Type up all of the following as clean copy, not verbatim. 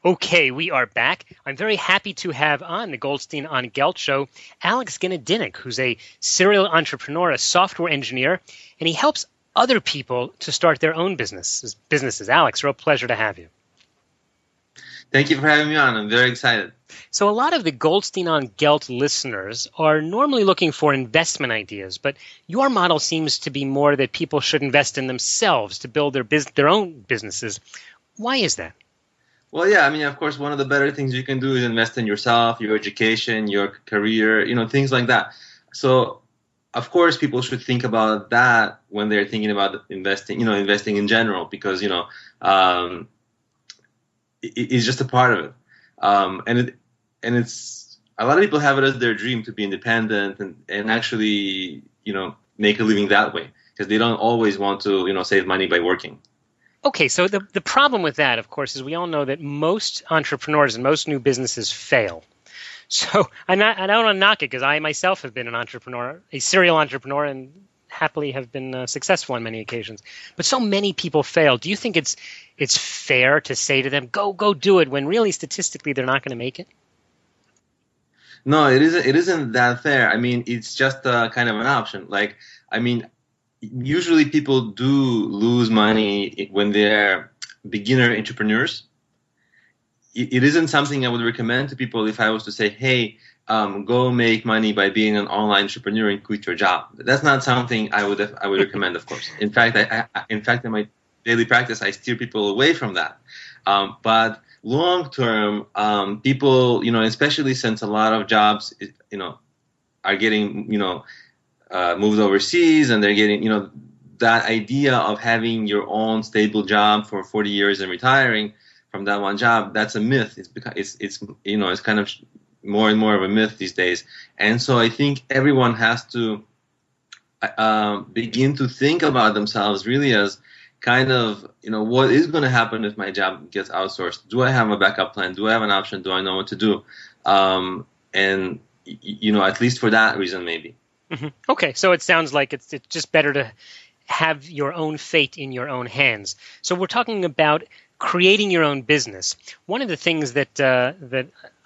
Okay, we are back. I'm very happy to have on the Goldstein on Gelt show Alex Genadinik, who's a serial entrepreneur, a software engineer, and he helps other people to start their own businesses. Alex, real pleasure to have you. Thank you for having me on. I'm very excited. So a lot of the Goldstein on Gelt listeners are normally looking for investment ideas, but your model seems to be more that people should invest in themselves to build their own businesses. Why is that? Well, yeah, I mean, of course, one of the better things you can do is invest in yourself, your education, your career, things like that. So, of course, people should think about that when they're thinking about investing in general, because, it's just a part of it. And it's a lot of people have it as their dream to be independent and actually, make a living that way, because they don't always want to, save money by working. Okay, so the problem with that, of course, is we all know that most entrepreneurs and most new businesses fail. So I don't want to knock it, because I myself have been an entrepreneur, a serial entrepreneur, and happily have been successful on many occasions. But so many people fail. Do you think it's fair to say to them, go do it, when really statistically they're not going to make it? No, it isn't that fair. I mean, it's just kind of an option. Usually people do lose money when they're beginner entrepreneurs. It isn't something I would recommend to people if I was to say, hey, go make money by being an online entrepreneur and quit your job. That's not something I would recommend, of course. In fact, in my daily practice, I steer people away from that. But long term, people, especially since a lot of jobs, are getting, moved overseas, and they're getting, that idea of having your own stable job for 40 years and retiring from that one job, that's a myth. It's kind of more and more of a myth these days. And so I think everyone has to begin to think about themselves really as kind of, what is going to happen if my job gets outsourced? Do I have a backup plan? Do I have an option? Do I know what to do? And, at least for that reason, maybe. Mm-hmm. Okay, so it sounds like it's just better to have your own fate in your own hands. So we're talking about creating your own business. One of the things that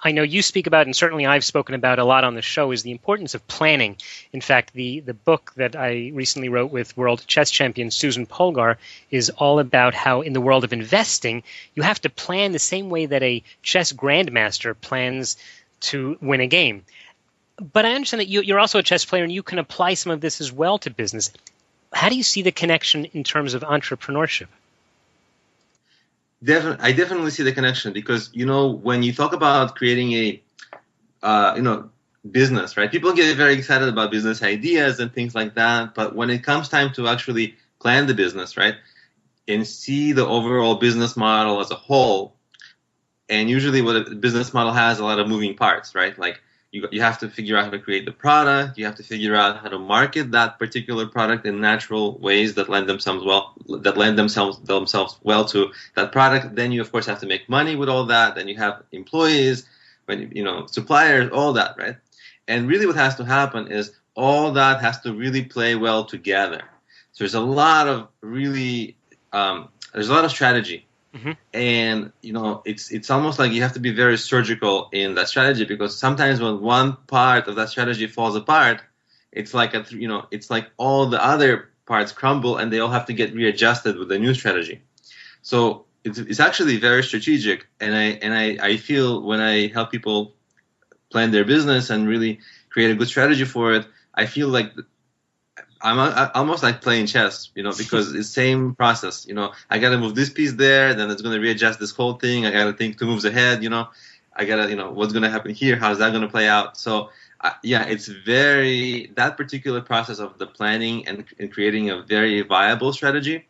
I know you speak about, and certainly I've spoken about a lot on the show, is the importance of planning. In fact, the book that I recently wrote with world chess champion Susan Polgar is all about how in the world of investing, you have to plan the same way that a chess grandmaster plans to win a game. But I understand that you're also a chess player, and you can apply some of this as well to business. How do you see the connection in terms of entrepreneurship? I definitely see the connection, because, when you talk about creating a, business, right? People get very excited about business ideas and things like that. But when it comes time to actually plan the business, right, and see the overall business model as a whole, and usually what a business model has a lot of moving parts, right? Like, you have to figure out how to create the product. You have to figure out how to market that particular product in natural ways that lend themselves well to that product. Then you, of course, have to make money with all that. Then you have employees, suppliers, all that, right? And really, what has to happen is all that has to really play well together. So there's a lot of strategy. Mm-hmm. And it's almost like you have to be very surgical in that strategy, because sometimes when one part of that strategy falls apart, it's like it's like all the other parts crumble, and they all have to get readjusted with the new strategy. So it's actually very strategic, and I feel when I help people plan their business and really create a good strategy for it, I feel like I'm almost like playing chess, because it's the same process. I got to move this piece there, then it's going to readjust this whole thing. I got to think 2 moves ahead, I got to, what's going to happen here? How's that going to play out? So, it's that particular process of the planning and creating a very viable strategy.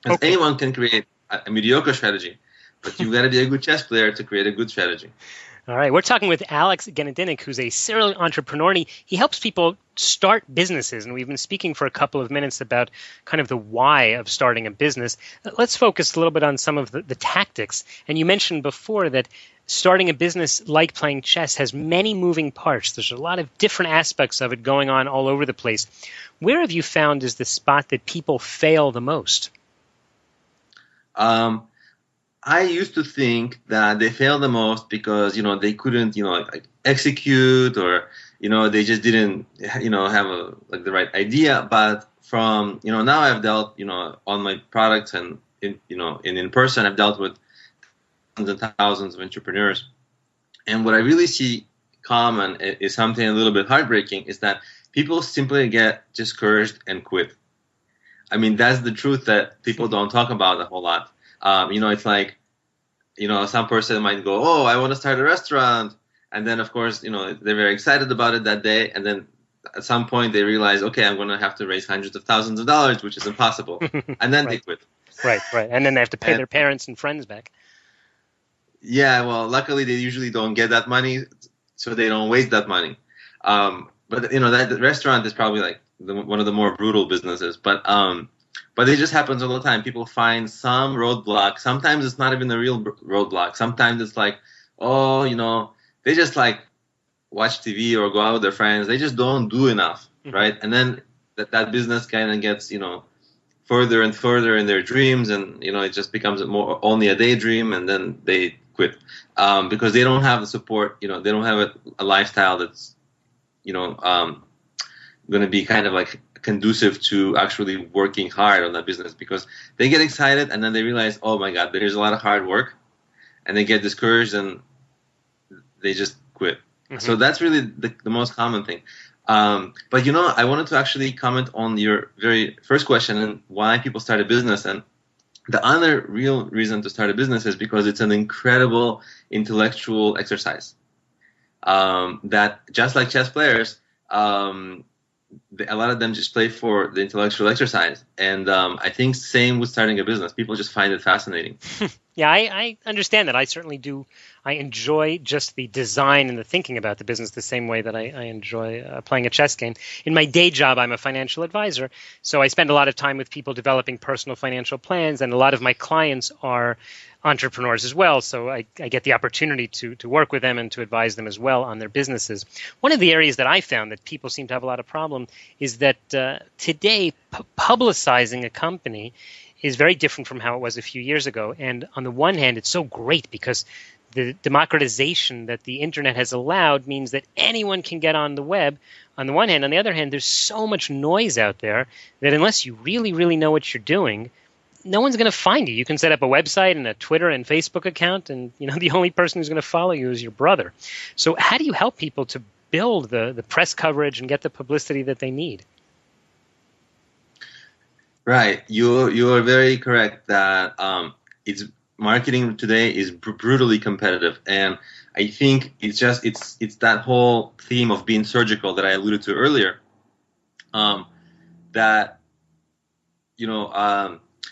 Because anyone can create a mediocre strategy, but you got to be a good chess player to create a good strategy. All right. We're talking with Alex Genadinik, who's a serial entrepreneur, and he helps people start businesses. And we've been speaking for a couple of minutes about kind of the why of starting a business. Let's focus a little bit on some of the tactics. And you mentioned before that starting a business like playing chess has many moving parts. There's a lot of different aspects of it going on all over the place. Where have you found is the spot that people fail the most? I used to think that they failed the most because, they couldn't, like execute, or, they just didn't, have the right idea. But from, now I've dealt, on my products and in person, I've dealt with thousands and thousands of entrepreneurs. And what I really see common is something a little bit heartbreaking, is that people simply get discouraged and quit. I mean, that's the truth that people don't talk about a whole lot. It's like, some person might go, oh, I want to start a restaurant. And then, of course, they're very excited about it that day. And then at some point they realize, okay, I'm going to have to raise hundreds of thousands of dollars, which is impossible. And then they quit. Right. And then they have to pay their parents and friends back. Yeah, well, luckily they usually don't get that money, so they don't waste that money. But, that restaurant is probably like one of the more brutal businesses. But it just happens all the time. People find some roadblock. Sometimes it's not even a real roadblock. Sometimes it's like, they just like watch TV or go out with their friends. They just don't do enough, right? And then that business kind of gets, further and further in their dreams, and, it just becomes only a daydream, and then they quit because they don't have the support. They don't have a lifestyle that's, going to be kind of like conducive to actually working hard on that business, because they get excited and then they realize, oh my God, there's a lot of hard work, and they get discouraged and they just quit. So that's really the most common thing. But I wanted to actually comment on your very first question and why people start a business. And the other real reason to start a business is because it's an incredible intellectual exercise. That just like chess players, a lot of them just play for the intellectual exercise. And I think same with starting a business. People just find it fascinating. Yeah, I understand that. I certainly do. I enjoy just the design and the thinking about the business the same way that I enjoy playing a chess game. In my day job, I'm a financial advisor, so I spend a lot of time with people developing personal financial plans, and a lot of my clients are entrepreneurs as well, so I get the opportunity to work with them and to advise them as well on their businesses. One of the areas that I found that people seem to have a lot of problem is that today publicizing a company is very different from how it was a few years ago. And on the one hand, it's so great because the democratization that the internet has allowed means that anyone can get on the web on the one hand. On the other hand, there's so much noise out there that unless you really, really know what you're doing, no one's going to find you. You can set up a website and a Twitter and Facebook account, and the only person who's going to follow you is your brother. So how do you help people to build the press coverage and get the publicity that they need? Right, you are very correct that it's marketing today is brutally competitive, and I think it's that whole theme of being surgical that I alluded to earlier. That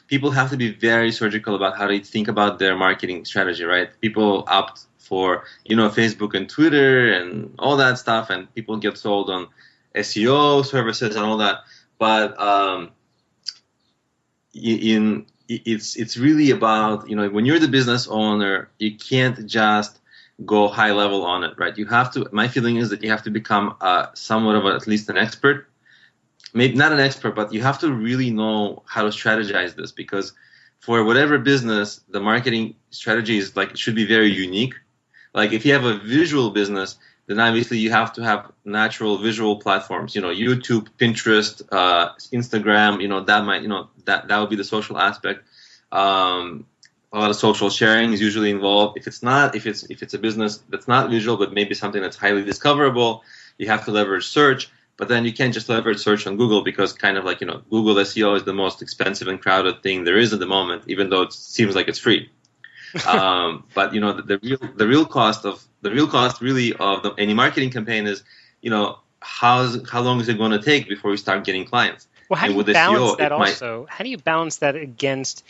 people have to be very surgical about how they think about their marketing strategy. Right, people opt for Facebook and Twitter and all that stuff, and people get sold on SEO services and all that, but it's really about, when you're the business owner, you can't just go high level on it, right? You have to, my feeling is that you have to become somewhat of at least an expert, maybe not an expert, but you have to really know how to strategize this, because for whatever business, the marketing strategy is like, it should be very unique. Like if you have a visual business, then obviously you have to have natural visual platforms, YouTube, Pinterest, Instagram, that might, that would be the social aspect. A lot of social sharing is usually involved. If it's a business that's not visual, but maybe something that's highly discoverable, you have to leverage search. But then you can't just leverage search on Google, because kind of like, Google SEO is the most expensive and crowded thing there is at the moment, even though it seems like it's free. But the real cost really of any marketing campaign is, how long is it going to take before you start getting clients? Well, how do you balance that also? How do you balance that against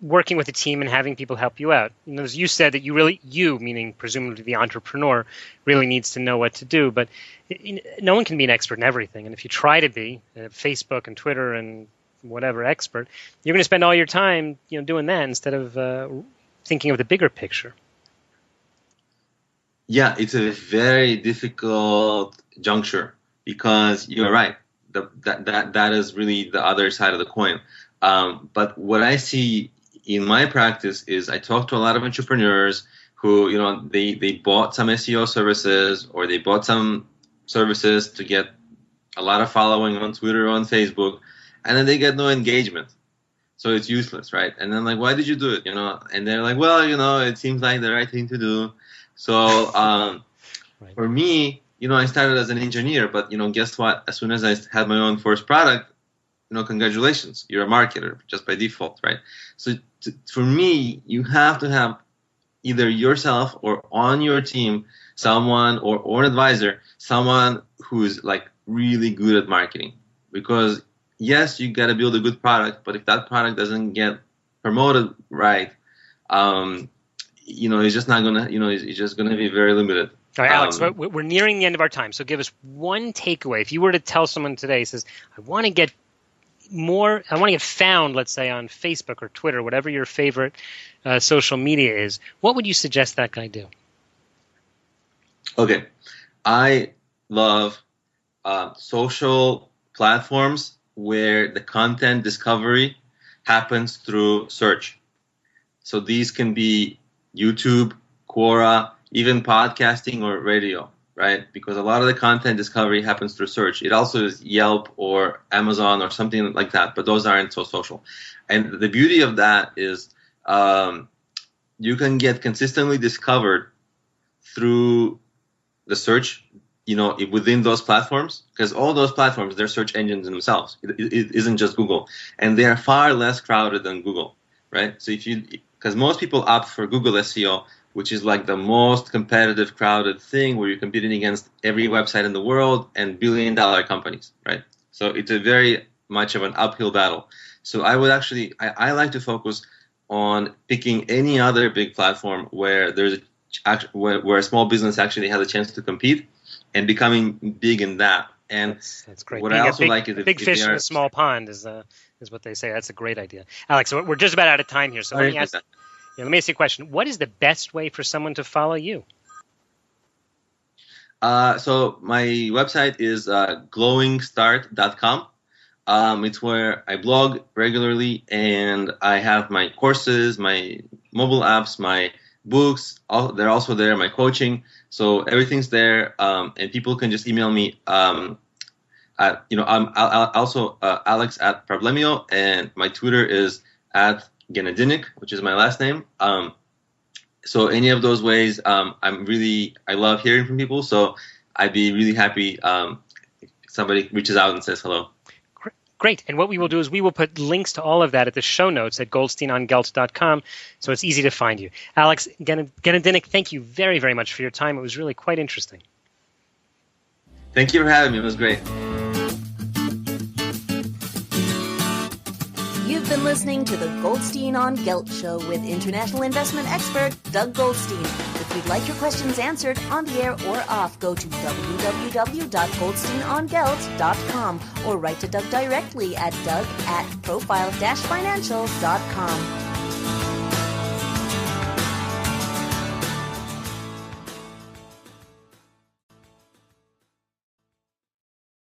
working with a team and having people help you out? As you said, that you, meaning presumably the entrepreneur, really needs to know what to do. But no one can be an expert in everything. And if you try to be Facebook and Twitter and whatever expert, you're going to spend all your time, doing that instead of thinking of the bigger picture. Yeah, it's a very difficult juncture because you're right. That is really the other side of the coin. But what I see in my practice is I talk to a lot of entrepreneurs who, they bought some SEO services or they bought some services to get a lot of following on Twitter or on Facebook, and then they get no engagement. So it's useless, right? And then like, why did you do it? And they're like, well, it seems like the right thing to do. So Right. for me, I started as an engineer, but guess what? As soon as I had my own first product, congratulations, you're a marketer just by default, right? So for me, you have to have either yourself or on your team someone or an advisor, someone who's like really good at marketing. Because yes, you got to build a good product, but if that product doesn't get promoted right, it's just not gonna, it's just gonna be very limited. All right, Alex, we're nearing the end of our time. So give us one takeaway. If you were to tell someone today, says, I want to get found, let's say, on Facebook or Twitter, whatever your favorite social media is, what would you suggest that guy do? Okay. I love social platforms where the content discovery happens through search. So these can be YouTube, Quora, even podcasting or radio, right? Because a lot of the content discovery happens through search. It also is Yelp or Amazon or something like that, but those aren't so social. And the beauty of that is you can get consistently discovered through the search, within those platforms, because all those platforms, they're search engines themselves. It isn't just Google, and they are far less crowded than Google, right? So because most people opt for Google SEO, which is like the most competitive, crowded thing where you're competing against every website in the world and billion-dollar companies, right? So it's a very much of an uphill battle. So I would actually, I like to focus on picking any other big platform where there's where a small business actually has a chance to compete and becoming big in that. And that's great. What Being I also like is a big fish in a small pond is what they say. That's a great idea. Alex, we're just about out of time here. So let me ask you a question. What is the best way for someone to follow you? So my website is glowingstart.com. It's where I blog regularly, and I have my courses, my mobile apps, my books. They're also there, my coaching. So everything's there, and people can just email me. I'm also Alex at Problemio, and my Twitter is at Genadinik, which is my last name. So any of those ways, I love hearing from people. So I'd be really happy if somebody reaches out and says hello. Great. And what we will do is we will put links to all of that at the show notes at goldsteinongelt.com, so it's easy to find you. Alex Genadinik, thank you very, very much for your time. It was really quite interesting. Thank you for having me. It was great. You've been listening to the Goldstein on Gelt show with international investment expert Doug Goldstein. If you'd like your questions answered on the air or off, go to www.goldsteinongelt.com or write to Doug directly at doug@profile-financial.com.